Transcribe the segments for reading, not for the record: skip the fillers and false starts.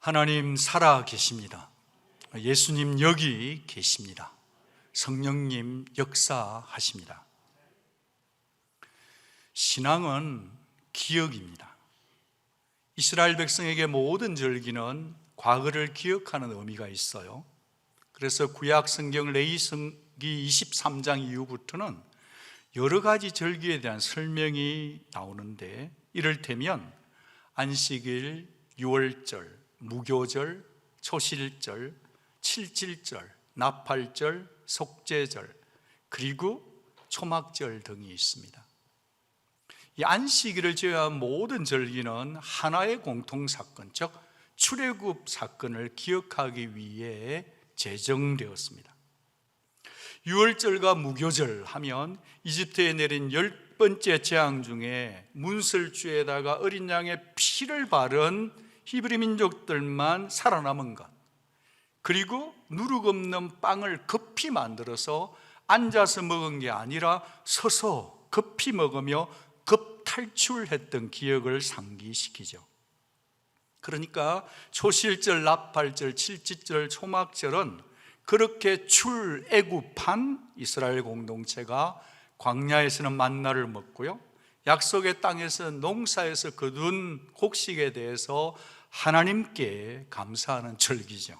하나님 살아 계십니다. 예수님 여기 계십니다. 성령님 역사하십니다. 신앙은 기억입니다. 이스라엘 백성에게 모든 절기는 과거를 기억하는 의미가 있어요. 그래서 구약 성경 레위기 23장 이후부터는 여러 가지 절기에 대한 설명이 나오는데, 이를테면 안식일, 유월절, 무교절, 초실절, 칠칠절, 나팔절, 속죄절, 그리고 초막절 등이 있습니다. 이 안식일을 제외한 모든 절기는 하나의 공통사건, 즉 출애굽 사건을 기억하기 위해 제정되었습니다. 유월절과 무교절 하면 이집트에 내린 10번째 재앙 중에 문설주에다가 어린 양의 피를 바른 히브리 민족들만 살아남은 것, 그리고 누룩 없는 빵을 급히 만들어서 앉아서 먹은 게 아니라 서서 급히 먹으며 급탈출했던 기억을 상기시키죠. 그러니까 초실절, 나팔절, 칠칠절, 초막절은 그렇게 출애굽한 이스라엘 공동체가 광야에서는 만나를 먹고요, 약속의 땅에서 농사에서 거둔 곡식에 대해서 하나님께 감사하는 절기죠.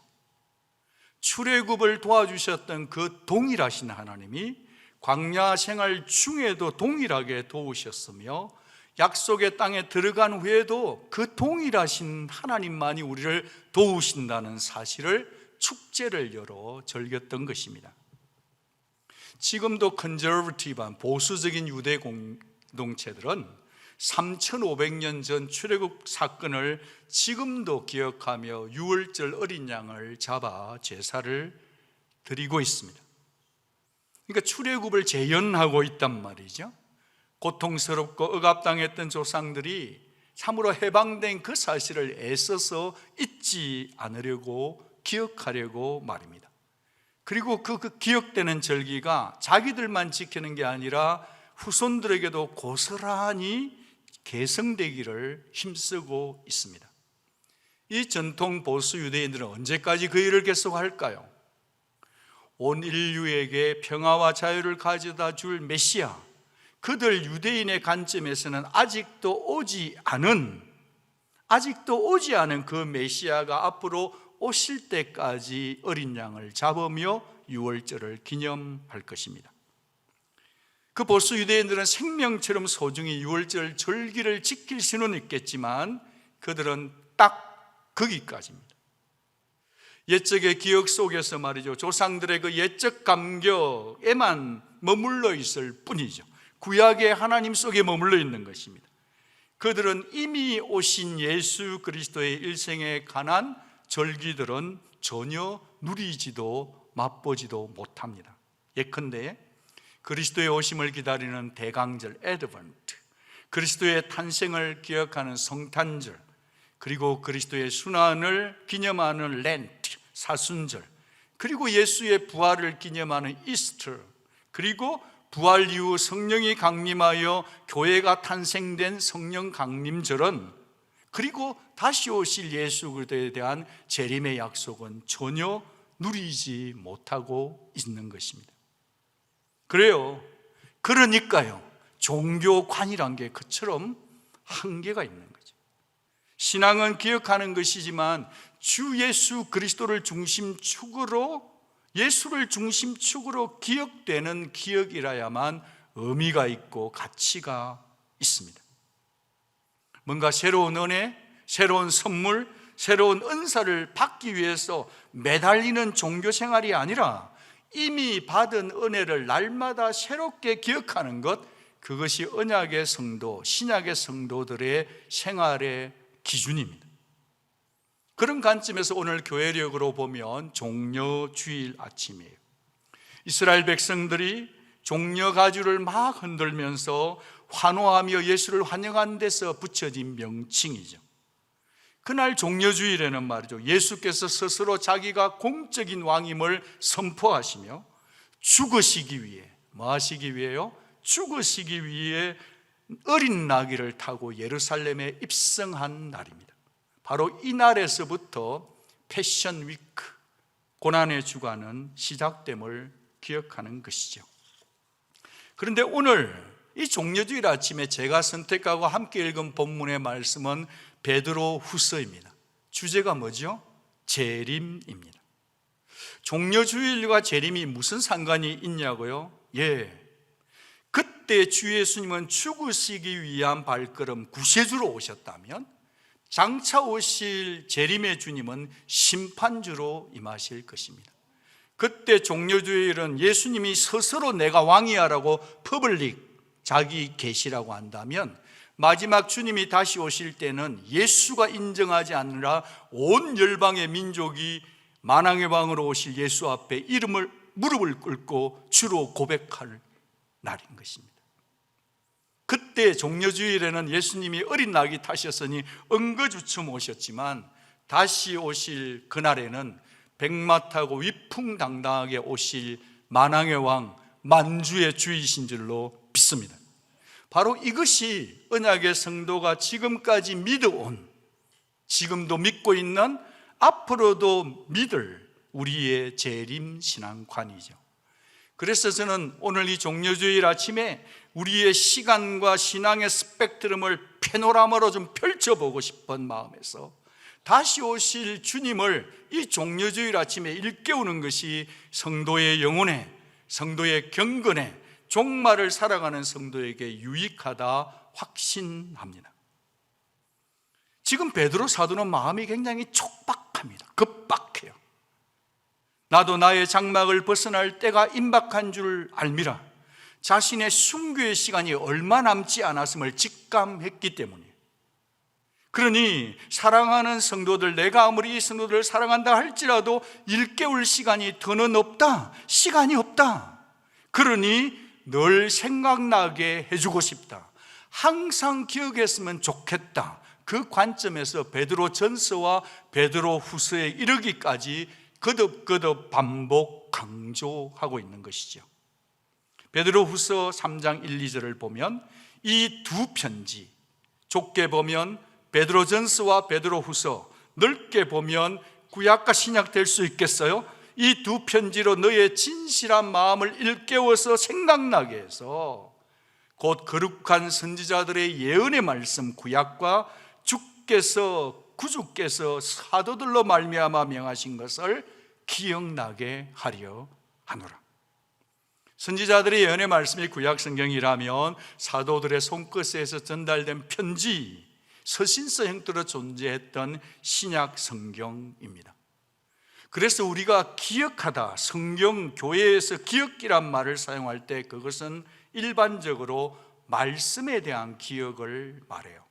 출애굽을 도와주셨던 그 동일하신 하나님이 광야 생활 중에도 동일하게 도우셨으며, 약속의 땅에 들어간 후에도 그 동일하신 하나님만이 우리를 도우신다는 사실을 축제를 열어 즐겼던 것입니다. 지금도 컨저버티브한 보수적인 유대 공동체들은 3500년 전 출애굽 사건을 지금도 기억하며 유월절 어린 양을 잡아 제사를 드리고 있습니다. 그러니까 출애굽을 재현하고 있단 말이죠. 고통스럽고 억압당했던 조상들이 참으로 해방된 그 사실을 애써서 잊지 않으려고, 기억하려고 말입니다. 그리고 그 기억되는 절기가 자기들만 지키는 게 아니라 후손들에게도 고스란히 계승되기를 힘쓰고 있습니다. 이 전통 보수 유대인들은 언제까지 그 일을 계속할까요? 온 인류에게 평화와 자유를 가져다 줄 메시아, 그들 유대인의 관점에서는 아직도 오지 않은 그 메시아가 앞으로 오실 때까지 어린 양을 잡으며 유월절을 기념할 것입니다. 그 보수 유대인들은 생명처럼 소중히 유월절 절기를 지킬 수는 있겠지만 그들은 딱 거기까지입니다. 옛적의 기억 속에서 말이죠, 조상들의 그 옛적 감격에만 머물러 있을 뿐이죠. 구약의 하나님 속에 머물러 있는 것입니다. 그들은 이미 오신 예수 그리스도의 일생에 관한 절기들은 전혀 누리지도 맛보지도 못합니다. 예컨대 그리스도의 오심을 기다리는 대강절 애드벤트, 그리스도의 탄생을 기억하는 성탄절, 그리고 그리스도의 순환을 기념하는 렌트, 사순절, 그리고 예수의 부활을 기념하는 이스터, 그리고 부활 이후 성령이 강림하여 교회가 탄생된 성령 강림절은, 그리고 다시 오실 예수 그리스도에 대한 재림의 약속은 전혀 누리지 못하고 있는 것입니다. 그러니까요, 종교관이란 게 그처럼 한계가 있는 거죠. 신앙은 기억하는 것이지만 주 예수 그리스도를 중심축으로, 예수를 중심축으로 기억되는 기억이라야만 의미가 있고 가치가 있습니다. 뭔가 새로운 은혜, 새로운 선물, 새로운 은사를 받기 위해서 매달리는 종교생활이 아니라 이미 받은 은혜를 날마다 새롭게 기억하는 것, 그것이 언약의 성도, 신약의 성도들의 생활의 기준입니다. 그런 관점에서 오늘 교회력으로 보면 종려주일 아침이에요. 이스라엘 백성들이 종려가지를 막 흔들면서 환호하며 예수를 환영한 데서 붙여진 명칭이죠. 그날 종려주일에는 말이죠, 예수께서 스스로 자기가 공적인 왕임을 선포하시며 죽으시기 위해, 뭐 하시기 위해요? 죽으시기 위해 어린 나귀를 타고 예루살렘에 입성한 날입니다. 바로 이날에서부터 패션 위크, 고난의 주간은 시작됨을 기억하는 것이죠. 그런데 오늘 이 종려주일 아침에 제가 선택하고 함께 읽은 본문의 말씀은 베드로 후서입니다. 주제가 뭐죠? 재림입니다. 종려주일과 재림이 무슨 상관이 있냐고요? 그때 주 예수님은 죽으시기 위한 발걸음 구세주로 오셨다면, 장차 오실 재림의 주님은 심판주로 임하실 것입니다. 그때 종려주일은 예수님이 스스로 내가 왕이야라고 퍼블릭 자기 계시라고 한다면, 마지막 주님이 다시 오실 때는 예수가 인정하지 않으라 온 열방의 민족이 만왕의 왕으로 오실 예수 앞에 무릎을 꿇고 주로 고백할 날인 것입니다. 그때 종려주일에는 예수님이 어린 낙이 타셨으니 응거주춤 오셨지만, 다시 오실 그날에는 백마 타고 위풍당당하게 오실 만왕의 왕, 만주의 주이신 줄로 믿습니다. 바로 이것이 언약의 성도가 지금까지 믿어온, 지금도 믿고 있는, 앞으로도 믿을 우리의 재림 신앙관이죠. 그래서 저는 오늘 이 종려주일 아침에 우리의 시간과 신앙의 스펙트럼을 패노라마로 좀 펼쳐보고 싶은 마음에서 다시 오실 주님을 이 종려주일 아침에 일깨우는 것이 성도의 영혼에, 성도의 경건에, 종말을 살아가는 성도에게 유익하다 확신합니다. 지금 베드로 사도는 마음이 굉장히 촉박합니다. 급박해요. 나도 나의 장막을 벗어날 때가 임박한 줄 알미라. 자신의 순교의 시간이 얼마 남지 않았음을 직감했기 때문이에요. 그러니 사랑하는 성도들, 내가 아무리 이 성도들을 사랑한다 할지라도 일깨울 시간이 더는 없다, 시간이 없다. 그러니 늘 생각나게 해주고 싶다, 항상 기억했으면 좋겠다. 그 관점에서 베드로 전서와 베드로 후서에 이르기까지 거듭거듭 반복 강조하고 있는 것이죠. 베드로 후서 3장 1, 2절을 보면 이 두 편지, 좁게 보면 베드로 전서와 베드로 후서, 넓게 보면 구약과 신약 될 수 있겠어요? 이 두 편지로 너의 진실한 마음을 일깨워서 생각나게 해서 곧 거룩한 선지자들의 예언의 말씀, 구약과 구주께서 사도들로 말미암아 명하신 것을 기억나게 하려 하노라. 선지자들의 예언의 말씀이 구약 성경이라면 사도들의 손끝에서 전달된 편지, 서신서 형태로 존재했던 신약 성경입니다. 그래서 우리가 기억하다, 성경 교회에서 기억기란 말을 사용할 때 그것은 일반적으로 말씀에 대한 기억을 말해요.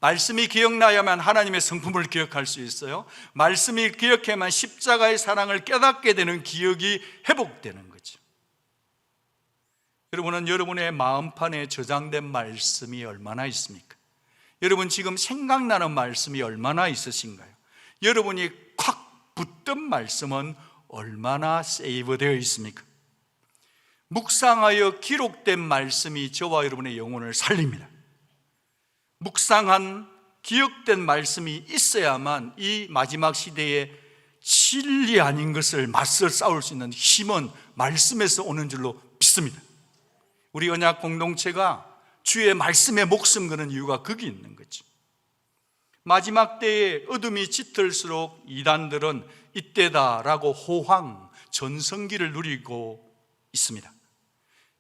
말씀이 기억나야만 하나님의 성품을 기억할 수 있어요. 말씀이 기억해야만 십자가의 사랑을 깨닫게 되는 기억이 회복되는 거죠. 여러분은 여러분의 마음판에 저장된 말씀이 얼마나 있습니까? 여러분 지금 생각나는 말씀이 얼마나 있으신가요? 여러분이 콱 붙던 말씀은 얼마나 세이브되어 있습니까? 묵상하여 기록된 말씀이 저와 여러분의 영혼을 살립니다. 묵상한 기억된 말씀이 있어야만 이 마지막 시대에 진리 아닌 것을 맞서 싸울 수 있는 힘은 말씀에서 오는 줄로 믿습니다. 우리 언약 공동체가 주의 말씀에 목숨 거는 이유가 거기 있는 거죠. 마지막 때에 어둠이 짙을수록 이단들은 이때다라고 호황, 전성기를 누리고 있습니다.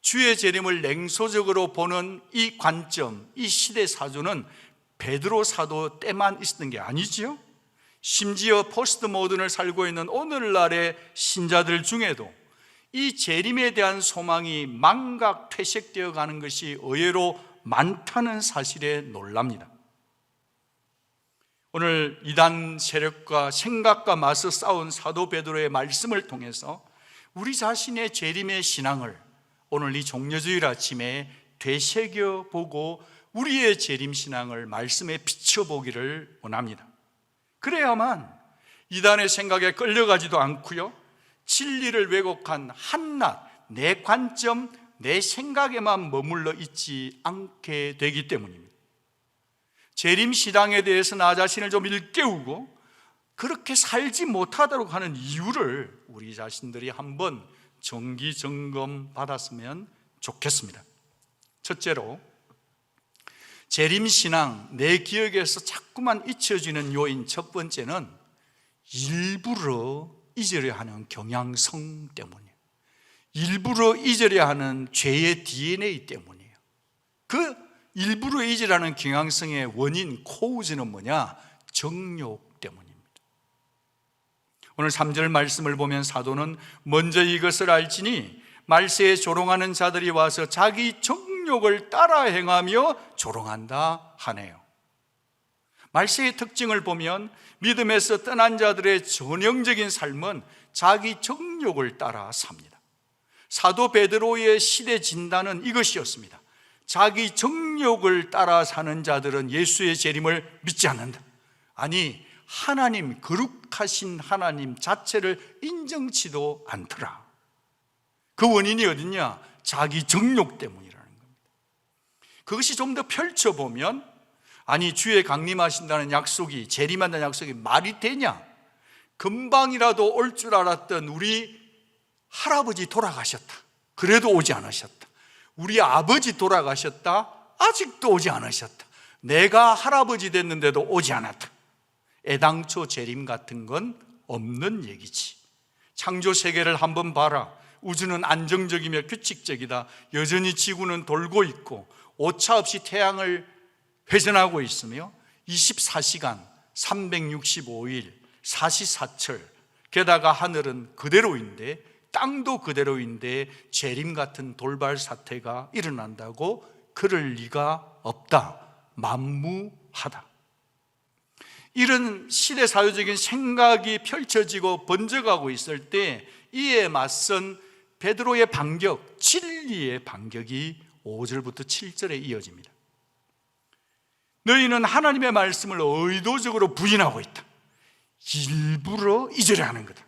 주의 재림을 냉소적으로 보는 이 관점, 이 시대 사조는 베드로 사도 때만 있었던 게 아니지요. 심지어 포스트 모던을 살고 있는 오늘날의 신자들 중에도 이 재림에 대한 소망이 망각 퇴색되어 가는 것이 의외로 많다는 사실에 놀랍니다. 오늘 이단 세력과 생각과 맞서 싸운 사도 베드로의 말씀을 통해서 우리 자신의 재림의 신앙을 오늘 이 종려주일 아침에 되새겨보고 우리의 재림 신앙을 말씀에 비춰보기를 원합니다. 그래야만 이단의 생각에 끌려가지도 않고요, 진리를 왜곡한 한낱 내 관점, 내 생각에만 머물러 있지 않게 되기 때문입니다. 재림시당에 대해서 나 자신을 좀 일깨우고 그렇게 살지 못하도록 하는 이유를 우리 자신들이 한번 정기 점검 받았으면 좋겠습니다. 첫째로, 재림신앙, 내 기억에서 자꾸만 잊혀지는 요인 첫 번째는 일부러 잊으려 하는 경향성 때문이에요. 일부러 잊으려 하는 죄의 DNA 때문이에요. 그 일부러 잊으려는 경향성의 원인, 코우즈는 뭐냐? 정욕 때문입니다. 오늘 3절 말씀을 보면 사도는 먼저 이것을 알지니 말세에 조롱하는 자들이 와서 자기 정욕을 따라 행하며 조롱한다 하네요. 말세의 특징을 보면 믿음에서 떠난 자들의 전형적인 삶은 자기 정욕을 따라 삽니다. 사도 베드로의 시대 진단은 이것이었습니다. 자기 정욕을 따라 사는 자들은 예수의 재림을 믿지 않는다. 아니, 하나님, 거룩하신 하나님 자체를 인정치도 않더라. 그 원인이 어디냐? 자기 정욕 때문이라는 겁니다. 그것이 좀 더 펼쳐보면, 아니, 주에 강림하신다는 약속이, 재림한다는 약속이 말이 되냐? 금방이라도 올 줄 알았던 우리 할아버지 돌아가셨다. 그래도 오지 않으셨다. 우리 아버지 돌아가셨다. 아직도 오지 않으셨다. 내가 할아버지 됐는데도 오지 않았다. 애당초 재림 같은 건 없는 얘기지. 창조 세계를 한번 봐라. 우주는 안정적이며 규칙적이다. 여전히 지구는 돌고 있고 오차 없이 태양을 회전하고 있으며 24시간 365일 사시사철, 게다가 하늘은 그대로인데, 땅도 그대로인데 재림 같은 돌발 사태가 일어난다고 그럴 리가 없다. 만무하다. 이런 시대사회적인 생각이 펼쳐지고 번져가고 있을 때 이에 맞선 베드로의 반격, 진리의 반격이 5절부터 7절에 이어집니다. 너희는 하나님의 말씀을 의도적으로 부인하고 있다. 일부러 잊으려 하는 거다.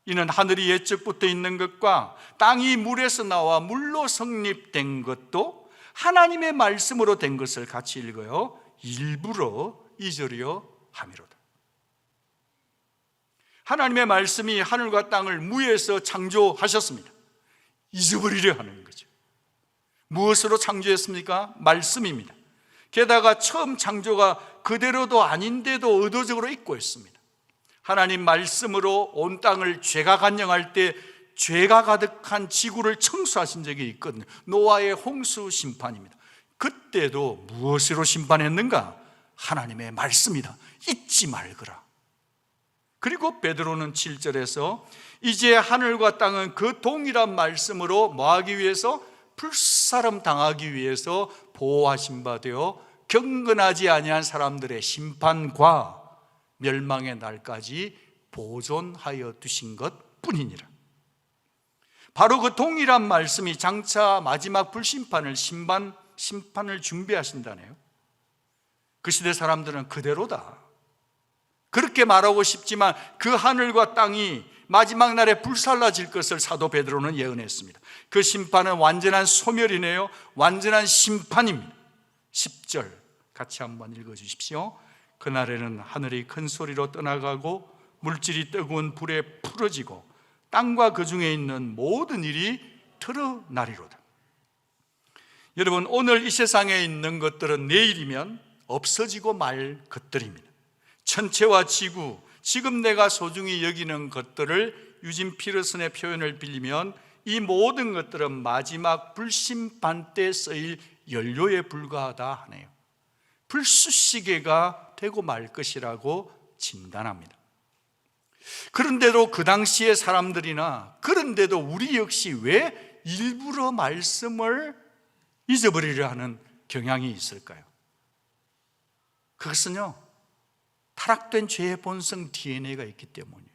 이는 하늘이 옛적부터 있는 것과 땅이 물에서 나와 물로 성립된 것도 하나님의 말씀으로 된 것을 같이 읽어요. 일부러 잊으려 함이로다. 하나님의 말씀이 하늘과 땅을 무에서 창조하셨습니다. 잊어버리려 하는 거죠. 무엇으로 창조했습니까? 말씀입니다. 게다가 처음 창조가 그대로도 아닌데도 의도적으로 잊고 있습니다. 하나님 말씀으로 온 땅을 죄가 간영할 때 죄가 가득한 지구를 청소하신 적이 있거든요. 노아의 홍수 심판입니다. 그때도 무엇으로 심판했는가? 하나님의 말씀이다. 잊지 말거라. 그리고 베드로는 7절에서 이제 하늘과 땅은 그 동일한 말씀으로 뭐하기 위해서? 불사름 당하기 위해서 보호하신 바 되어 경건하지 아니한 사람들의 심판과 멸망의 날까지 보존하여 두신 것 뿐이니라. 바로 그 동일한 말씀이 장차 마지막 불심판을 심판을 준비하신다네요. 그 시대 사람들은 그대로다. 그렇게 말하고 싶지만 그 하늘과 땅이 마지막 날에 불살라질 것을 사도 베드로는 예언했습니다. 그 심판은 완전한 소멸이네요. 완전한 심판입니다. 10절 같이 한번 읽어주십시오. 그날에는 하늘이 큰 소리로 떠나가고 물질이 뜨거운 불에 풀어지고 땅과 그 중에 있는 모든 일이 드러나리로다. 여러분, 오늘 이 세상에 있는 것들은 내일이면 없어지고 말 것들입니다. 천체와 지구, 지금 내가 소중히 여기는 것들을 유진 피터슨의 표현을 빌리면 이 모든 것들은 마지막 불심판 때 쓰일 연료에 불과하다 하네요. 불쑤시개가 되고 말 것이라고 진단합니다. 그런데도 그 당시의 사람들이나 그런데도 우리 역시 왜 일부러 말씀을 잊어버리려 하는 경향이 있을까요? 그것은요, 타락된 죄의 본성 DNA가 있기 때문이에요.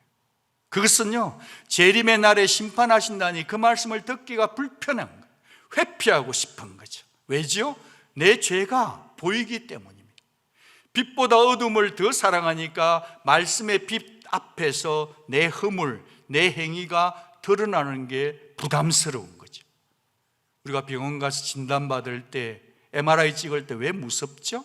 그것은요, 재림의 날에 심판하신다니 그 말씀을 듣기가 불편한 거예요. 회피하고 싶은 거죠. 왜죠? 내 죄가 보이기 때문입니다. 빛보다 어둠을 더 사랑하니까 말씀의 빛 앞에서 내 허물, 내 행위가 드러나는 게 부담스러운 거죠. 우리가 병원 가서 진단받을 때, MRI 찍을 때 왜 무섭죠?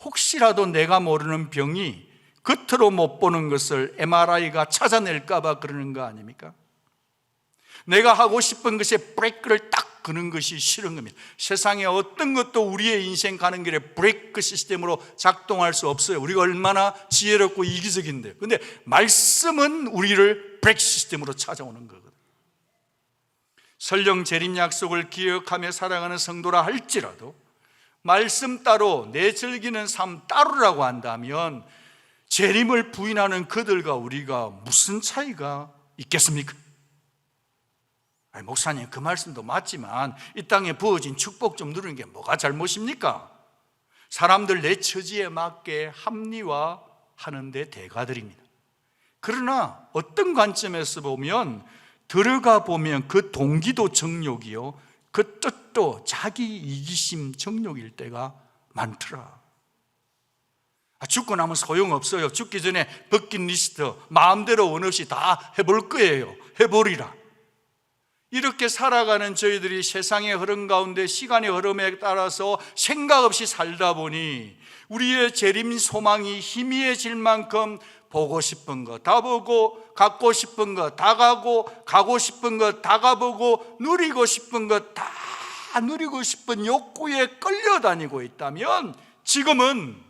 혹시라도 내가 모르는 병이 겉으로 못 보는 것을 MRI가 찾아낼까 봐 그러는 거 아닙니까? 내가 하고 싶은 것에 브레이크를 딱 거는 것이 싫은 겁니다. 세상에 어떤 것도 우리의 인생 가는 길에 브레이크 시스템으로 작동할 수 없어요. 우리가 얼마나 지혜롭고 이기적인데요. 그런데 말씀은 우리를 브레이크 시스템으로 찾아오는 거거든요. 설령 재림 약속을 기억하며 살아가는 성도라 할지라도 말씀 따로 내 즐기는 삶 따로라고 한다면 재림을 부인하는 그들과 우리가 무슨 차이가 있겠습니까? 아니, 목사님 그 말씀도 맞지만 이 땅에 부어진 축복 좀 누리는 게 뭐가 잘못입니까? 사람들 내 처지에 맞게 합리화하는 데 대가들입니다. 그러나 어떤 관점에서 보면 들어가 보면 그 동기도 정욕이요, 그 뜻도 자기 이기심 정욕일 때가 많더라. 죽고 나면 소용없어요. 죽기 전에 버킷리스트 마음대로 원 없이 다 해볼 거예요. 해보리라. 이렇게 살아가는 저희들이 세상의 흐름 가운데 시간의 흐름에 따라서 생각 없이 살다 보니 우리의 재림 소망이 희미해질 만큼 보고 싶은 거 다 보고, 갖고 싶은 거 다 가고, 가고 싶은 거 다 가보고, 누리고 싶은 거 다 누리고 싶은 욕구에 끌려다니고 있다면 지금은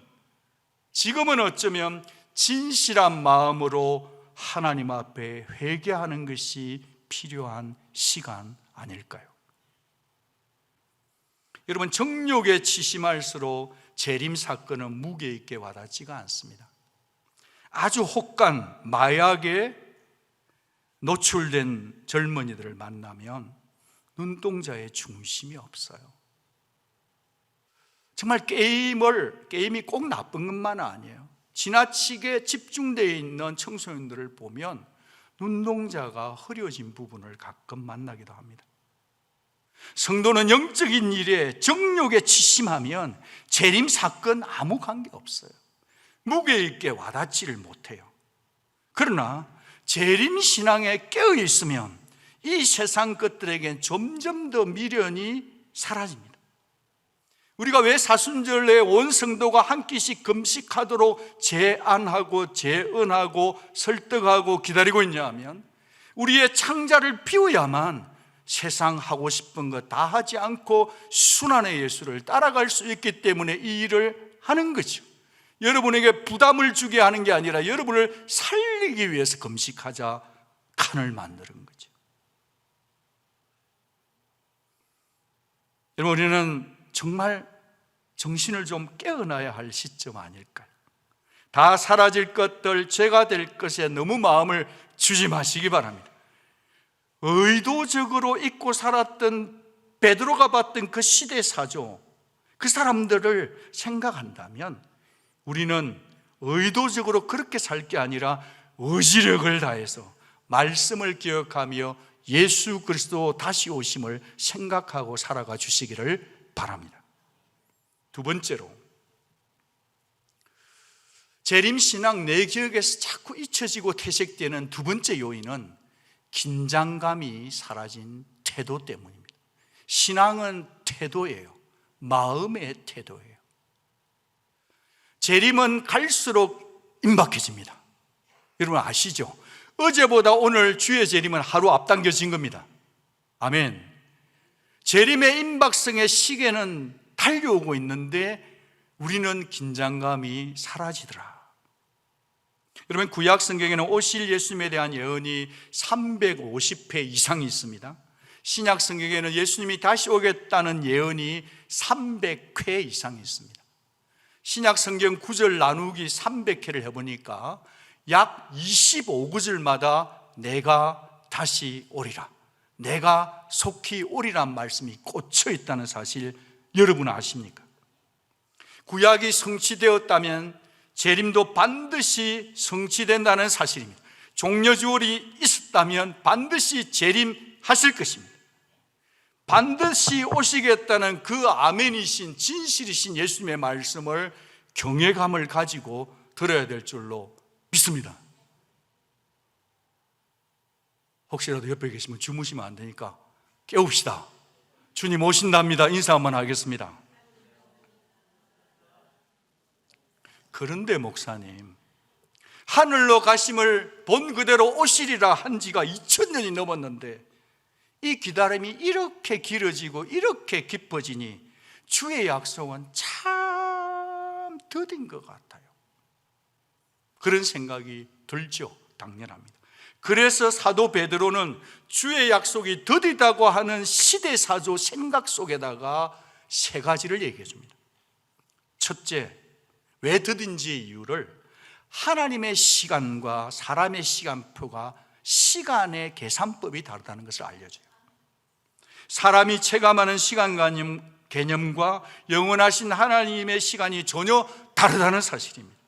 어쩌면 진실한 마음으로 하나님 앞에 회개하는 것이 필요한 시간 아닐까요? 여러분, 정욕에 치심할수록 재림 사건은 무게 있게 와닿지가 않습니다. 아주 혹간 마약에 노출된 젊은이들을 만나면 눈동자에 중심이 없어요. 정말 게임이 꼭 나쁜 것만 아니에요. 지나치게 집중되어 있는 청소년들을 보면 눈동자가 흐려진 부분을 가끔 만나기도 합니다. 성도는 영적인 일에 정욕에 치심하면 재림 사건 아무 관계 없어요. 무게 있게 와닿지를 못해요. 그러나 재림 신앙에 깨어 있으면 이 세상 것들에겐 점점 더 미련이 사라집니다. 우리가 왜 사순절에 온 성도가 한 끼씩 금식하도록 제안하고 제언하고 설득하고 기다리고 있냐 하면 우리의 창자를 비워야만 세상 하고 싶은 거 다 하지 않고 순환의 예수를 따라갈 수 있기 때문에 이 일을 하는 거죠. 여러분에게 부담을 주게 하는 게 아니라 여러분을 살리기 위해서 금식하자 칸을 만드는 거죠. 여러분, 우리는 정말 정신을 좀 깨어나야 할 시점 아닐까요? 다 사라질 것들, 죄가 될 것에 너무 마음을 주지 마시기 바랍니다. 의도적으로 잊고 살았던 베드로가 봤던 그 시대 사조, 그 사람들을 생각한다면 우리는 의도적으로 그렇게 살 게 아니라 의지력을 다해서 말씀을 기억하며 예수 그리스도 다시 오심을 생각하고 살아가 주시기를 바랍니다. 두 번째로, 재림신앙 내 기억에서 자꾸 잊혀지고 퇴색되는 두 번째 요인은 긴장감이 사라진 태도 때문입니다. 신앙은 태도예요. 마음의 태도예요. 재림은 갈수록 임박해집니다. 여러분 아시죠? 어제보다 오늘 주의 재림은 하루 앞당겨진 겁니다. 아멘. 재림의 임박성의 시계는 달려오고 있는데 우리는 긴장감이 사라지더라. 여러분, 구약 성경에는 오실 예수님에 대한 예언이 350회 이상이 있습니다. 신약 성경에는 예수님이 다시 오겠다는 예언이 300회 이상이 있습니다. 신약 성경 구절 나누기 300회를 해보니까 약 25구절마다 내가 다시 오리라, 내가 속히 오리란 말씀이 꽂혀 있다는 사실 여러분 아십니까? 구약이 성취되었다면 재림도 반드시 성취된다는 사실입니다. 종려주월이 있었다면 반드시 재림하실 것입니다. 반드시 오시겠다는 그 아멘이신 진실이신 예수님의 말씀을 경외감을 가지고 들어야 될 줄로 믿습니다. 혹시라도 옆에 계시면 주무시면 안 되니까 깨웁시다. 주님 오신답니다. 인사 한번 하겠습니다. 그런데 목사님, 하늘로 가심을 본 그대로 오시리라 한 지가 2000년이 넘었는데 이 기다림이 이렇게 길어지고 이렇게 깊어지니 주의 약속은 참 더딘 것 같아요. 그런 생각이 들죠. 당연합니다. 그래서 사도 베드로는 주의 약속이 더디다고 하는 시대사조 생각 속에다가 세 가지를 얘기해 줍니다. 첫째, 왜 더딘지의 이유를 하나님의 시간과 사람의 시간표가 시간의 계산법이 다르다는 것을 알려줘요. 사람이 체감하는 시간 개념과 영원하신 하나님의 시간이 전혀 다르다는 사실입니다.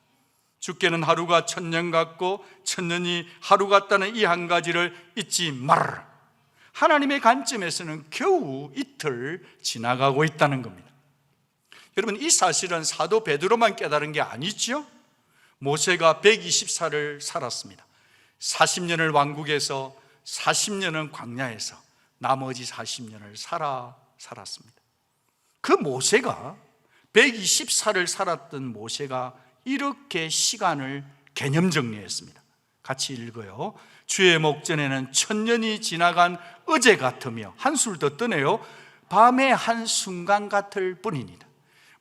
주께는 하루가 1000년 같고 1000년이 하루 같다는 이 한 가지를 잊지 말아라. 하나님의 관점에서는 겨우 이틀 지나가고 있다는 겁니다. 여러분, 이 사실은 사도 베드로만 깨달은 게 아니죠. 모세가 124를 살았습니다. 40년을 왕국에서 40년은 광야에서 나머지 40년을 살았습니다. 그 모세가 124를 살았던 모세가 이렇게 시간을 개념 정리했습니다. 같이 읽어요. 주의 목전에는 1000년이 지나간 어제 같으며, 한술 더 뜨네요, 밤의 한순간 같을 뿐이니라.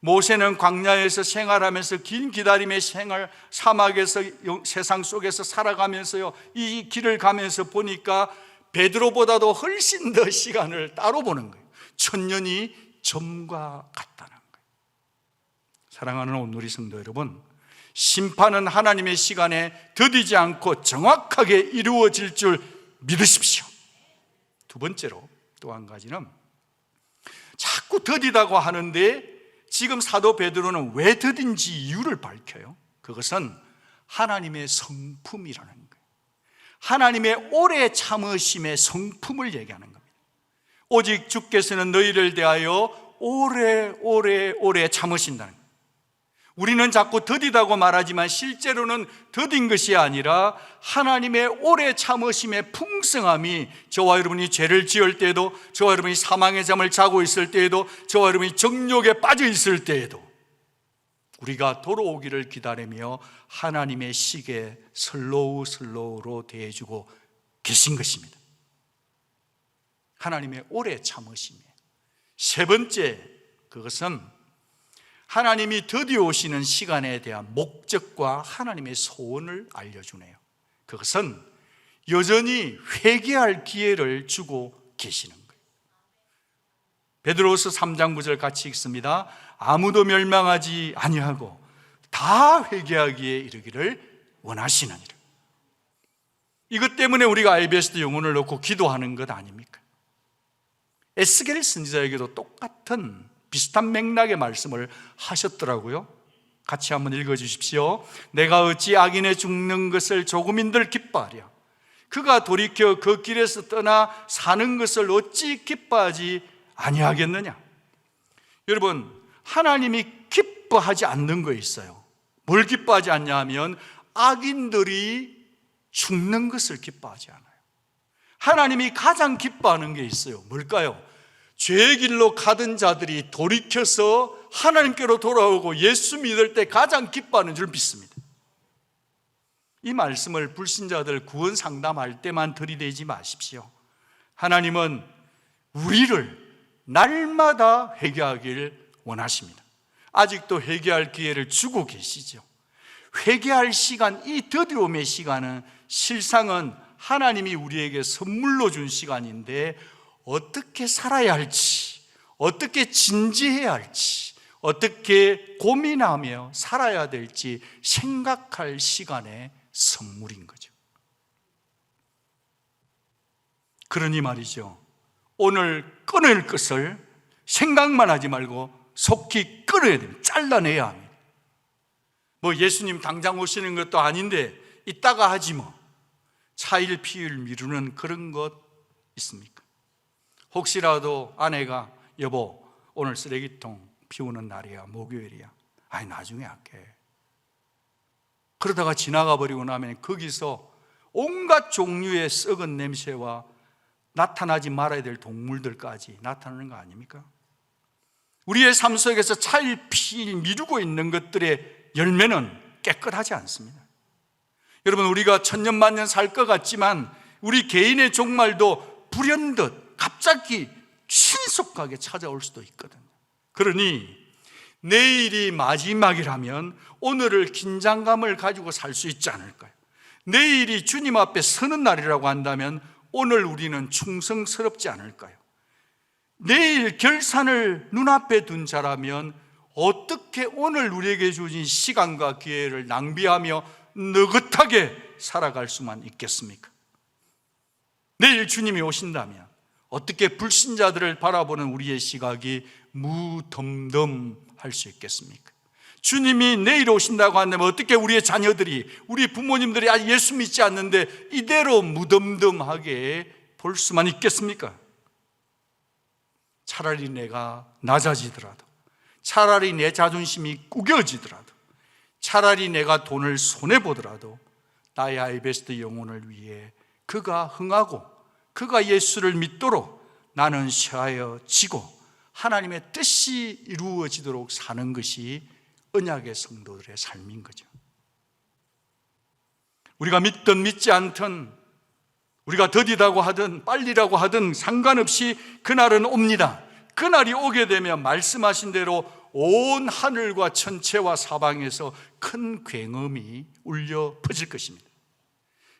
모세는 광야에서 생활하면서 긴 기다림의 생활, 사막에서 세상 속에서 살아가면서요, 이 길을 가면서 보니까 베드로보다도 훨씬 더 시간을 따로 보는 거예요. 1000년이 전과 같다는 거예요. 사랑하는 온누리 성도 여러분, 심판은 하나님의 시간에 더디지 않고 정확하게 이루어질 줄 믿으십시오. 두 번째로, 또 한 가지는 자꾸 더디다고 하는데 지금 사도 베드로는 왜 더딘지 이유를 밝혀요. 그것은 하나님의 성품이라는 거예요. 하나님의 오래 참으심의 성품을 얘기하는 겁니다. 오직 주께서는 너희를 대하여 오래 참으신다는 거예요. 우리는 자꾸 더디다고 말하지만 실제로는 더딘 것이 아니라 하나님의 오래 참으심의 풍성함이 저와 여러분이 죄를 지을 때에도, 저와 여러분이 사망의 잠을 자고 있을 때에도, 저와 여러분이 정욕에 빠져 있을 때에도 우리가 돌아오기를 기다리며 하나님의 시계 슬로우로 대해주고 계신 것입니다. 하나님의 오래 참으심이에요. 세 번째, 그것은 하나님이 드디어 오시는 시간에 대한 목적과 하나님의 소원을 알려주네요. 그것은 여전히 회개할 기회를 주고 계시는 거예요. 베드로서 3장 9절 같이 읽습니다. 아무도 멸망하지 아니하고 다 회개하기에 이르기를 원하시느니라. 이것 때문에 우리가 IBS도 영혼을 놓고 기도하는 것 아닙니까? 에스겔 선지자에게도 똑같은 비슷한 맥락의 말씀을 하셨더라고요. 같이 한번 읽어주십시오. 내가 어찌 악인의 죽는 것을 조금인들 기뻐하랴. 그가 돌이켜 그 길에서 떠나 사는 것을 어찌 기뻐하지 아니하겠느냐. 여러분, 하나님이 기뻐하지 않는 거 있어요. 뭘 기뻐하지 않냐 하면 악인들이 죽는 것을 기뻐하지 않아요. 하나님이 가장 기뻐하는 게 있어요. 뭘까요? 죄의 길로 가던 자들이 돌이켜서 하나님께로 돌아오고 예수 믿을 때 가장 기뻐하는 줄 믿습니다. 이 말씀을 불신자들 구원 상담할 때만 들이대지 마십시오. 하나님은 우리를 날마다 회개하길 원하십니다. 아직도 회개할 기회를 주고 계시죠. 회개할 시간, 이 더디움의 시간은 실상은 하나님이 우리에게 선물로 준 시간인데 어떻게 살아야 할지, 어떻게 진지해야 할지, 어떻게 고민하며 살아야 될지 생각할 시간의 선물인 거죠. 그러니 말이죠, 오늘 끊을 것을 생각만 하지 말고 속히 끊어야 됩니다. 잘라내야 합니다. 뭐 예수님 당장 오시는 것도 아닌데 이따가 하지 뭐. 차일 피일 미루는 그런 것 있습니까? 혹시라도 아내가 여보 오늘 쓰레기통 비우는 날이야, 목요일이야, 아니 나중에 할게. 그러다가 지나가 버리고 나면 거기서 온갖 종류의 썩은 냄새와 나타나지 말아야 될 동물들까지 나타나는 거 아닙니까? 우리의 삶 속에서 차일피일 미루고 있는 것들의 열매는 깨끗하지 않습니다. 여러분, 우리가 천년만년 살 것 같지만 우리 개인의 종말도 불현듯 갑자기 신속하게 찾아올 수도 있거든요. 그러니 내일이 마지막이라면 오늘을 긴장감을 가지고 살 수 있지 않을까요? 내일이 주님 앞에 서는 날이라고 한다면 오늘 우리는 충성스럽지 않을까요? 내일 결산을 눈앞에 둔 자라면 어떻게 오늘 우리에게 주신 시간과 기회를 낭비하며 느긋하게 살아갈 수만 있겠습니까? 내일 주님이 오신다면 어떻게 불신자들을 바라보는 우리의 시각이 무덤덤할 수 있겠습니까? 주님이 내일 오신다고 한다면 어떻게 우리의 자녀들이, 우리 부모님들이 아직 예수 믿지 않는데 이대로 무덤덤하게 볼 수만 있겠습니까? 차라리 내가 낮아지더라도, 차라리 내 자존심이 구겨지더라도, 차라리 내가 돈을 손해보더라도 나의 아이베스트 영혼을 위해 그가 흥하고 그가 예수를 믿도록 나는 쇠하여지고 하나님의 뜻이 이루어지도록 사는 것이 언약의 성도들의 삶인 거죠. 우리가 믿든 믿지 않든, 우리가 더디다고 하든 빨리라고 하든 상관없이 그날은 옵니다. 그날이 오게 되면 말씀하신 대로 온 하늘과 천체와 사방에서 큰 굉음이 울려 퍼질 것입니다.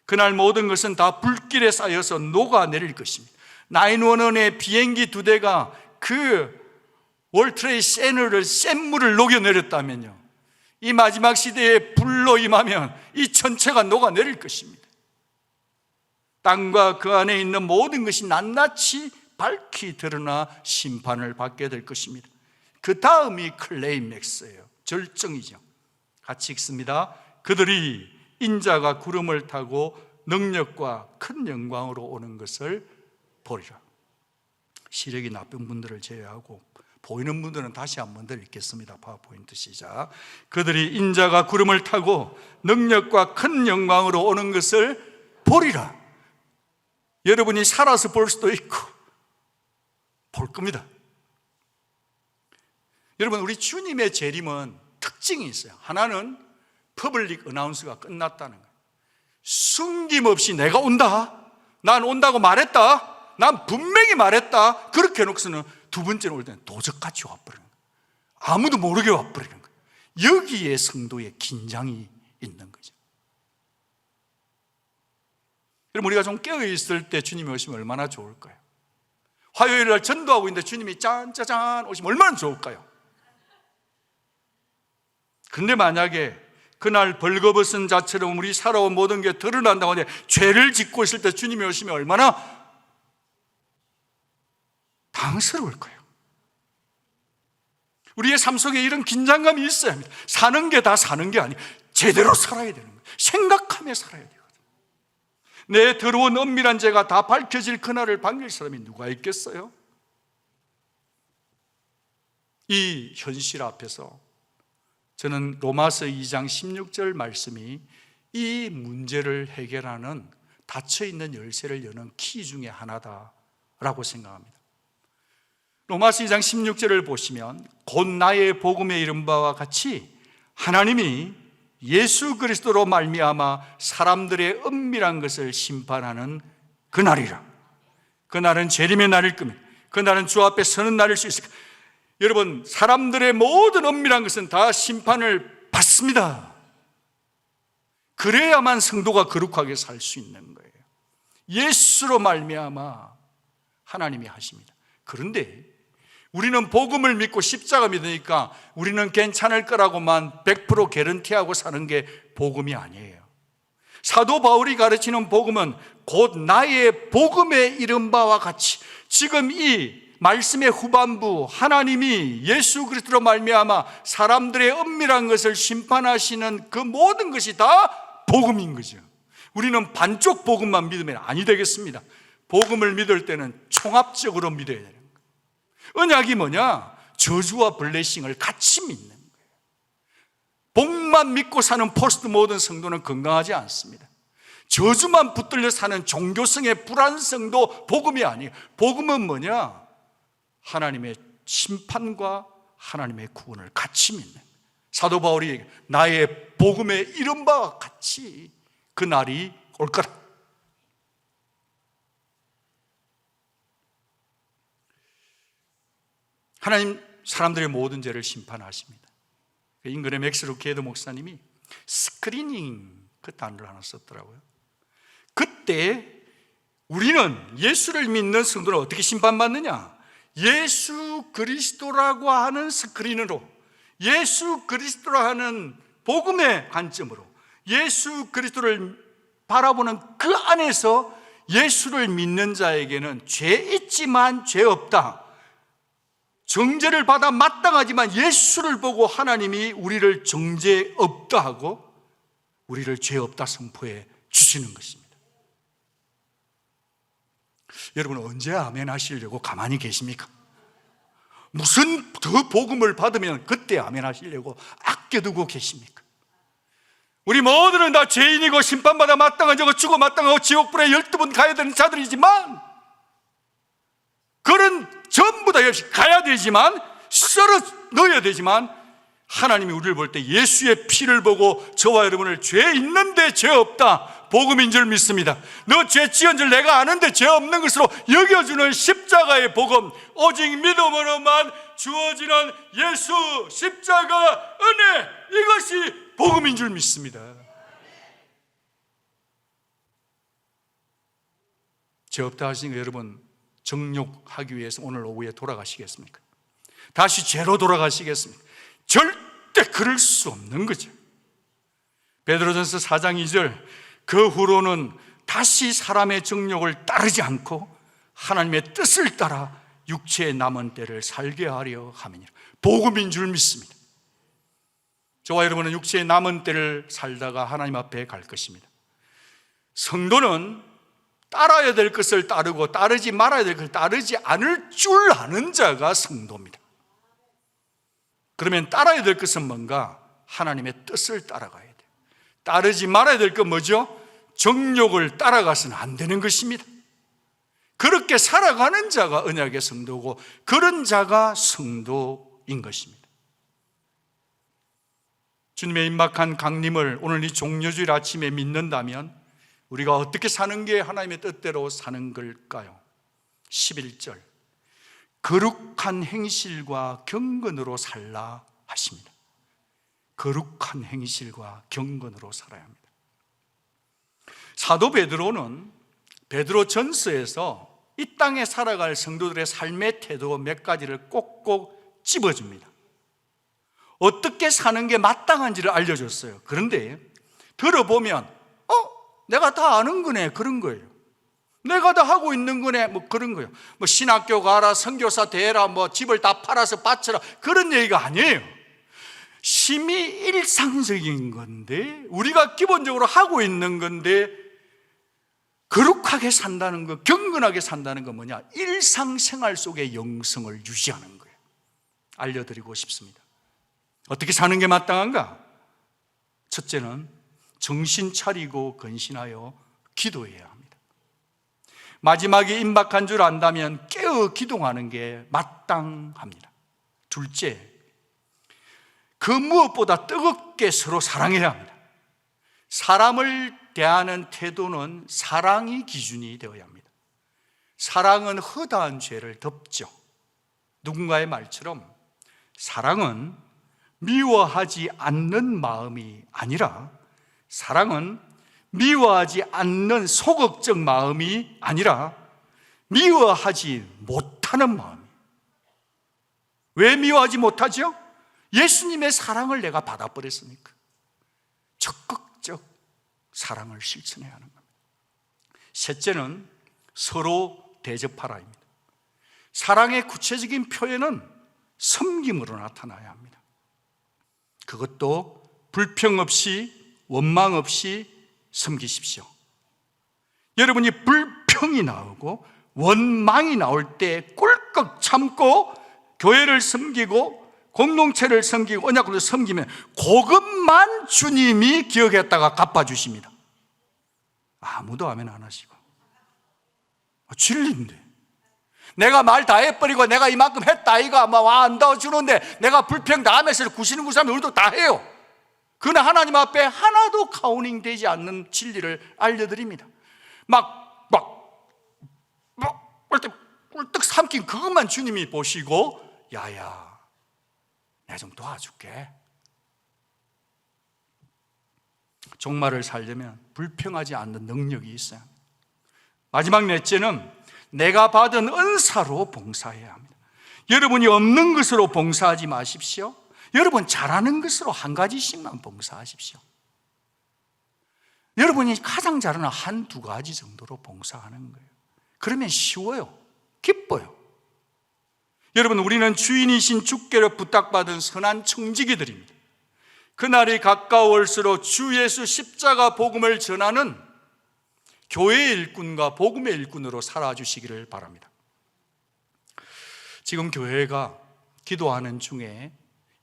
그날 모든 것은 다 불길에 쌓여서 녹아내릴 것입니다. 911의 비행기 2대가 그 월트레이드 센터를 샘물을 녹여내렸다면요, 이 마지막 시대에 불로 임하면 이 전체가 녹아내릴 것입니다. 땅과 그 안에 있는 모든 것이 낱낱이 밝히 드러나 심판을 받게 될 것입니다. 그 다음이 클라이맥스예요. 절정이죠. 같이 읽습니다. 그들이 인자가 구름을 타고 능력과 큰 영광으로 오는 것을 보리라. 시력이 나쁜 분들을 제외하고 보이는 분들은 다시 한 번 더 읽겠습니다. 파워포인트 시작. 그들이 인자가 구름을 타고 능력과 큰 영광으로 오는 것을 보리라. 여러분이 살아서 볼 수도 있고 볼 겁니다. 여러분, 우리 주님의 재림은 특징이 있어요. 하나는 퍼블릭 어나운스가 끝났다는 거예요. 숨김없이 내가 온다, 난 온다고 말했다, 난 분명히 말했다, 그렇게 해놓고서는 두 번째는 올 때는 도적같이 와버리는 거예요. 아무도 모르게 와버리는 거예요. 여기에 성도의 긴장이 있는 거죠. 여러분, 우리가 좀 깨어있을 때 주님이 오시면 얼마나 좋을까요? 화요일 날 전도하고 있는데 주님이 짠짜잔 오시면 얼마나 좋을까요? 근데 만약에 그날 벌거벗은 자처럼 우리 살아온 모든 게 드러난다고 하는데 죄를 짓고 있을 때 주님이 오시면 얼마나 당스러울 거예요. 우리의 삶 속에 이런 긴장감이 있어야 합니다. 사는 게 다 사는 게 아니에요. 제대로 살아야 되는 거예요. 생각하며 살아야 되거든요. 내 더러운 은밀한 죄가 다 밝혀질 그날을 반길 사람이 누가 있겠어요? 이 현실 앞에서 저는 로마서 2장 16절 말씀이 이 문제를 해결하는 닫혀있는 열쇠를 여는 키 중에 하나다라고 생각합니다. 로마서 2장 16절을 보시면 곧 나의 복음에 이른 바와 같이 하나님이 예수 그리스도로 말미암아 사람들의 은밀한 것을 심판하는 그날이라. 그날은 재림의 날일 겁니다. 그날은 주 앞에 서는 날일 수 있을 겁니다. 여러분, 사람들의 모든 은밀한 것은 다 심판을 받습니다. 그래야만 성도가 거룩하게 살 수 있는 거예요. 예수로 말미암아 하나님이 하십니다. 그런데 우리는 복음을 믿고 십자가 믿으니까 우리는 괜찮을 거라고만 100% 개런티하고 사는 게 복음이 아니에요. 사도 바울이 가르치는 복음은 곧 나의 복음에 이른 바와 같이, 지금 이 말씀의 후반부, 하나님이 예수 그리스도로 말미암아 사람들의 은밀한 것을 심판하시는 그 모든 것이 다 복음인 거죠. 우리는 반쪽 복음만 믿으면 아니 되겠습니다. 복음을 믿을 때는 총합적으로 믿어야 되는 거예요. 언약이 뭐냐? 저주와 블레싱을 같이 믿는 거예요. 복만 믿고 사는 포스트 모든 성도는 건강하지 않습니다. 저주만 붙들려 사는 종교성의 불안성도 복음이 아니에요. 복음은 뭐냐? 하나님의 심판과 하나님의 구원을 같이 믿는 거예요. 사도 바울이 나의 복음에 이른 바와 같이 그 날이 올 거라. 하나님 사람들의 모든 죄를 심판하십니다. 인근의 맥스루 게드 목사님이 스크리닝 그 단어를 하나 썼더라고요. 그때 우리는 예수를 믿는 성도는 어떻게 심판받느냐? 예수 그리스도라고 하는 스크린으로, 예수 그리스도라 하는 복음의 관점으로 예수 그리스도를 바라보는 그 안에서 예수를 믿는 자에게는 죄 있지만 죄 없다, 정죄를 받아 마땅하지만 예수를 보고 하나님이 우리를 정죄 없다 하고 우리를 죄 없다 선포해 주시는 것입니다. 여러분 언제 아멘 하시려고 가만히 계십니까? 무슨 더 복음을 받으면 그때 아멘 하시려고 아껴두고 계십니까? 우리 모두는 다 죄인이고 심판받아 마땅한 자고 죽어 마땅하고 지옥불에 12번 가야 되는 자들이지만, 그런 전부 다 역시 가야 되지만, 썰어 넣어야 되지만, 하나님이 우리를 볼 때 예수의 피를 보고 저와 여러분을 죄 있는데 죄 없다, 복음인 줄 믿습니다. 너 죄 지은 줄 내가 아는데 죄 없는 것으로 여겨주는 십자가의 복음, 오직 믿음으로만 주어지는 예수 십자가 은혜, 이것이 복음인 줄 믿습니다. 죄 없다 하시니까 여러분 정욕하기 위해서 오늘 오후에 돌아가시겠습니까? 다시 죄로 돌아가시겠습니까? 절대 그럴 수 없는 거죠. 베드로전서 4장 2절, 그 후로는 다시 사람의 정욕을 따르지 않고 하나님의 뜻을 따라 육체의 남은 때를 살게 하려 함이니라. 복음인 줄 믿습니다. 저와 여러분은 육체의 남은 때를 살다가 하나님 앞에 갈 것입니다. 성도는 따라야 될 것을 따르고 따르지 말아야 될 것을 따르지 않을 줄 아는 자가 성도입니다. 그러면 따라야 될 것은 뭔가? 하나님의 뜻을 따라가야 돼요. 따르지 말아야 될 건 뭐죠? 정욕을 따라가서는 안 되는 것입니다. 그렇게 살아가는 자가 언약의 성도고 그런 자가 성도인 것입니다. 주님의 임박한 강림을 오늘 이 종려주일 아침에 믿는다면 우리가 어떻게 사는 게 하나님의 뜻대로 사는 걸까요? 11절, 거룩한 행실과 경건으로 살라 하십니다. 거룩한 행실과 경건으로 살아야 합니다. 사도 베드로는 베드로전서에서 이 땅에 살아갈 성도들의 삶의 태도 몇 가지를 꼭꼭 찝어줍니다. 어떻게 사는 게 마땅한지를 알려줬어요. 그런데 들어보면 내가 다 아는 거네, 그런 거예요. 내가 다 하고 있는 거네, 뭐 그런 거예요. 뭐 신학교 가라, 선교사 되라, 뭐 집을 다 팔아서 바쳐라, 그런 얘기가 아니에요. 심히 일상적인 건데, 우리가 기본적으로 하고 있는 건데, 거룩하게 산다는 거, 경건하게 산다는 건 뭐냐? 일상생활 속의 영성을 유지하는 거예요. 알려드리고 싶습니다. 어떻게 사는 게 마땅한가? 첫째는 정신 차리고 근신하여 기도해야 합니다. 마지막이 임박한 줄 안다면 깨어 기도하는 게 마땅합니다. 둘째, 그 무엇보다 뜨겁게 서로 사랑해야 합니다. 사람을 대하는 태도는 사랑이 기준이 되어야 합니다. 사랑은 허다한 죄를 덮죠. 누군가의 말처럼 사랑은 미워하지 않는 마음이 아니라, 사랑은 미워하지 않는 소극적 마음이 아니라 미워하지 못하는 마음이에요. 왜 미워하지 못하죠? 예수님의 사랑을 내가 받아버렸으니까. 적극적 사랑을 실천해야 하는 겁니다. 셋째는 서로 대접하라입니다. 사랑의 구체적인 표현은 섬김으로 나타나야 합니다. 그것도 불평 없이 원망 없이 섬기십시오. 여러분이 불평이 나오고 원망이 나올 때 꿀꺽 참고 교회를 섬기고 공동체를 섬기고 언약을 섬기면 그것만 주님이 기억했다가 갚아주십니다. 아무도 아멘 안 하시고 진리인데 내가 말 다 해버리고 내가 이만큼 했다 이가 막 안 도와주는데 내가 불평당하면서 구시는 구사면 우리도 다 해요. 그러나 하나님 앞에 하나도 카운팅 되지 않는 진리를 알려드립니다. 꿀떡 삼킨 그것만 주님이 보시고, 야야, 내가 좀 도와줄게. 종말을 살려면 불평하지 않는 능력이 있어야 합니다. 마지막 넷째는 내가 받은 은사로 봉사해야 합니다. 여러분이 없는 것으로 봉사하지 마십시오. 여러분 잘하는 것으로 한 가지씩만 봉사하십시오. 여러분이 가장 잘하는 한두 가지 정도로 봉사하는 거예요. 그러면 쉬워요. 기뻐요. 여러분, 우리는 주인이신 주께로 부탁받은 선한 청지기들입니다. 그날이 가까울수록 주 예수 십자가 복음을 전하는 교회의 일꾼과 복음의 일꾼으로 살아주시기를 바랍니다. 지금 교회가 기도하는 중에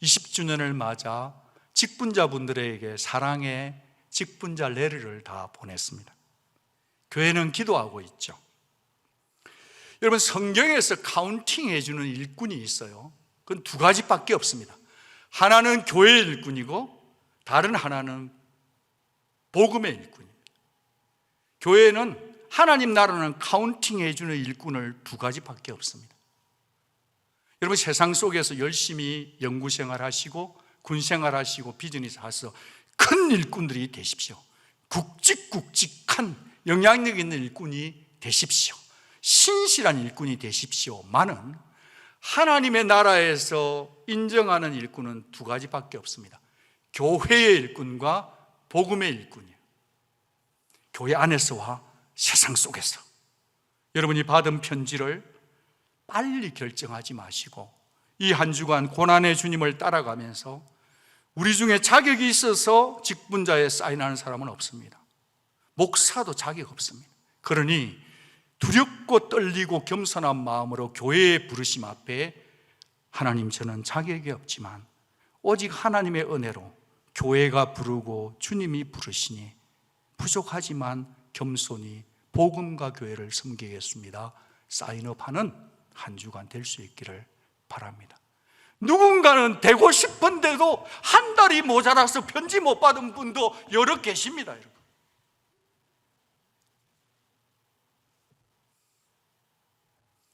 20주년을 맞아 직분자분들에게 사랑의 직분자 레터를 다 보냈습니다. 교회는 기도하고 있죠. 여러분, 성경에서 카운팅 해주는 일꾼이 있어요. 그건 두 가지밖에 없습니다. 하나는 교회의 일꾼이고 다른 하나는 복음의 일꾼입니다. 교회는 하나님 나라는 카운팅 해주는 일꾼을 두 가지밖에 없습니다. 여러분, 세상 속에서 열심히 연구생활 하시고 군생활 하시고 비즈니스 하셔서 큰 일꾼들이 되십시오. 굵직굵직한 영향력 있는 일꾼이 되십시오. 신실한 일꾼이 되십시오. 많은 하나님의 나라에서 인정하는 일꾼은 두 가지밖에 없습니다. 교회의 일꾼과 복음의 일꾼이에요. 교회 안에서와 세상 속에서. 여러분이 받은 편지를 빨리 결정하지 마시고 이 한 주간 고난의 주님을 따라가면서 우리 중에 자격이 있어서 직분자에 사인하는 사람은 없습니다. 목사도 자격 없습니다. 그러니 두렵고 떨리고 겸손한 마음으로 교회의 부르심 앞에 하나님, 저는 자격이 없지만 오직 하나님의 은혜로 교회가 부르고 주님이 부르시니 부족하지만 겸손히 복음과 교회를 섬기겠습니다. 사인업하는 한 주간 될 수 있기를 바랍니다. 누군가는 되고 싶은데도 한 달이 모자라서 편지 못 받은 분도 여러 계십니다. 여러분,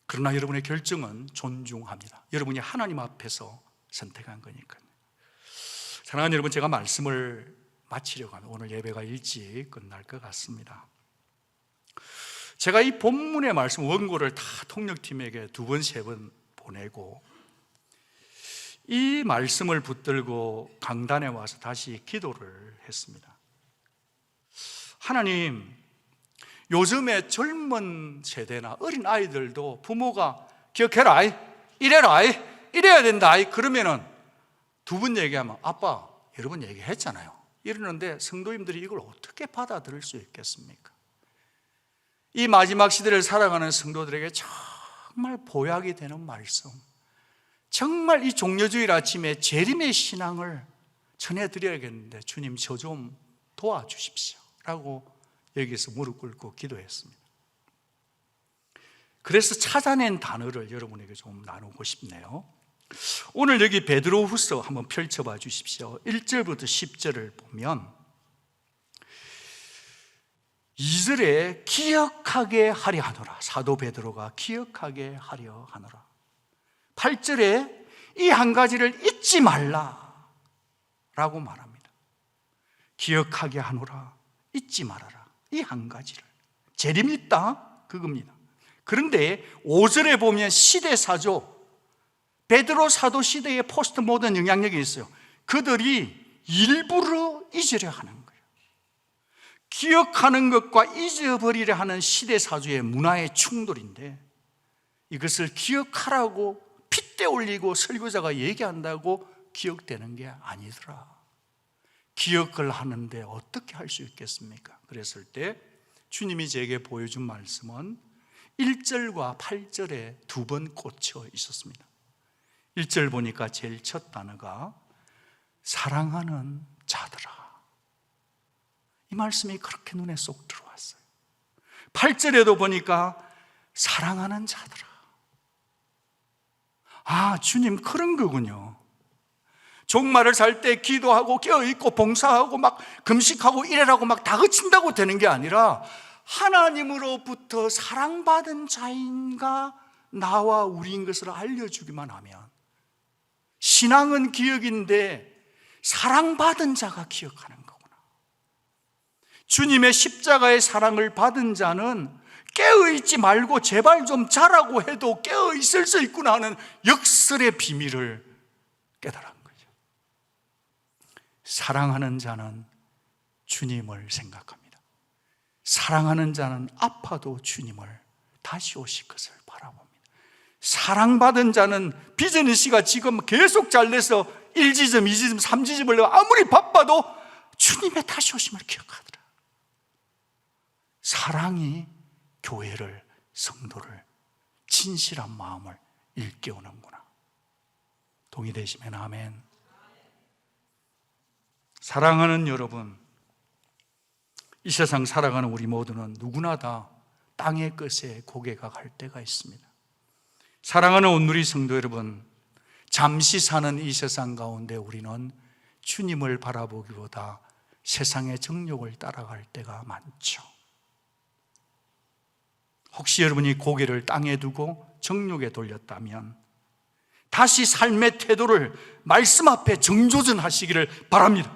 그러나 여러분의 결정은 존중합니다. 여러분이 하나님 앞에서 선택한 거니까요. 사랑하는 여러분, 제가 말씀을 마치려고 하면 오늘 예배가 일찍 끝날 것 같습니다. 제가 이 본문의 말씀 원고를 다 통역팀에게 2번, 3번 보내고 이 말씀을 붙들고 강단에 와서 다시 기도를 했습니다. 하나님, 요즘에 젊은 세대나 어린 아이들도 부모가 기억해라, 이래라, 이래야 된다 그러면은 2번 얘기하면 아빠, 여러분 얘기했잖아요 이러는데 성도님들이 이걸 어떻게 받아들일 수 있겠습니까? 이 마지막 시대를 살아가는 성도들에게 정말 보약이 되는 말씀, 정말 이 종려주일 아침에 재림의 신앙을 전해드려야겠는데 주님, 저 좀 도와주십시오 라고 여기서 무릎 꿇고 기도했습니다. 그래서 찾아낸 단어를 여러분에게 좀 나누고 싶네요. 오늘 여기 베드로후서 한번 펼쳐봐 주십시오. 1절부터 10절을 보면 2절에 기억하게 하려 하노라, 사도 베드로가 기억하게 하려 하노라. 8절에 이 한 가지를 잊지 말라 라고 말합니다. 기억하게 하노라, 잊지 말아라, 이 한 가지를. 재림이 있다 그겁니다. 그런데 5절에 보면 시대사조, 베드로 사도 시대의 포스트 모던 영향력이 있어요. 그들이 일부러 잊으려 하는 거예요. 기억하는 것과 잊어버리려 하는 시대사조의 문화의 충돌인데 이것을 기억하라고 핏대 올리고 설교자가 얘기한다고 기억되는 게 아니더라. 기억을 하는데 어떻게 할 수 있겠습니까? 그랬을 때 주님이 제게 보여준 말씀은 1절과 8절에 2번 꽂혀 있었습니다. 1절 보니까 제일 첫 단어가 사랑하는 자들아, 이 말씀이 그렇게 눈에 쏙 들어왔어요. 8절에도 보니까 사랑하는 자들아, 아, 주님 그런 거군요. 종말을 살 때 기도하고 깨어있고 봉사하고 막 금식하고 이래라고 막 다그친다고 되는 게 아니라 하나님으로부터 사랑받은 자인가 나와 우리인 것을 알려주기만 하면, 신앙은 기억인데 사랑받은 자가 기억하는 거구나. 주님의 십자가의 사랑을 받은 자는 깨어있지 말고 제발 좀 자라고 해도 깨어있을 수 있구나 하는 역설의 비밀을 깨달은 거죠. 사랑하는 자는 주님을 생각합니다. 사랑하는 자는 아파도 주님을 다시 오실 것을 바라봅니다. 사랑받은 자는 비전희 씨가 지금 계속 잘 돼서 1지점, 2지점, 3지점을 아무리 바빠도 주님의 다시 오심을 기억하더라. 사랑이 교회를, 성도를, 진실한 마음을 일깨우는구나. 동의되시면 아멘. 사랑하는 여러분, 이 세상 살아가는 우리 모두는 누구나 다 땅의 끝에 고개가 갈 때가 있습니다. 사랑하는 온누리 성도 여러분, 잠시 사는 이 세상 가운데 우리는 주님을 바라보기보다 세상의 정욕을 따라갈 때가 많죠. 혹시 여러분이 고개를 땅에 두고 정욕에 돌렸다면 다시 삶의 태도를 말씀 앞에 정조전하시기를 바랍니다.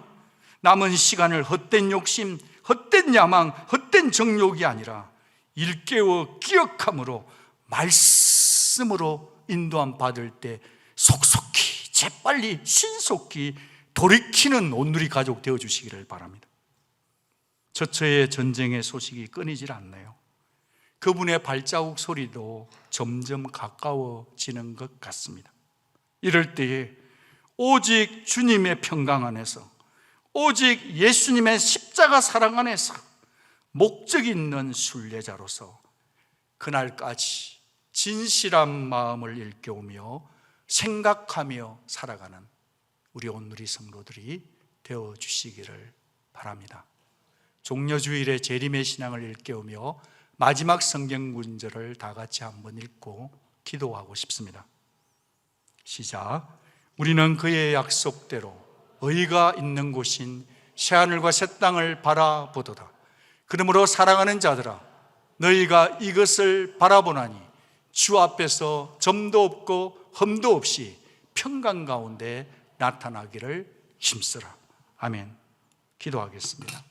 남은 시간을 헛된 욕심, 헛된 야망, 헛된 정욕이 아니라 일깨워 기억함으로 말씀으로 인도함 받을 때 속속히, 재빨리, 신속히 돌이키는 온누리 가족 되어주시기를 바랍니다. 처처의 전쟁의 소식이 끊이질 않네요. 그분의 발자국 소리도 점점 가까워지는 것 같습니다. 이럴 때에 오직 주님의 평강 안에서, 오직 예수님의 십자가 사랑 안에서 목적 있는 순례자로서 그날까지 진실한 마음을 일깨우며 생각하며 살아가는 우리 온누리 성도들이 되어주시기를 바랍니다. 종려주일의 재림의 신앙을 일깨우며 마지막 성경 구절을 다 같이 한번 읽고 기도하고 싶습니다. 시작. 우리는 그의 약속대로 의가 있는 곳인 새하늘과 새 땅을 바라보도다. 그러므로 사랑하는 자들아, 너희가 이것을 바라보나니 주 앞에서 점도 없고 흠도 없이 평강 가운데 나타나기를 힘쓰라. 아멘. 기도하겠습니다.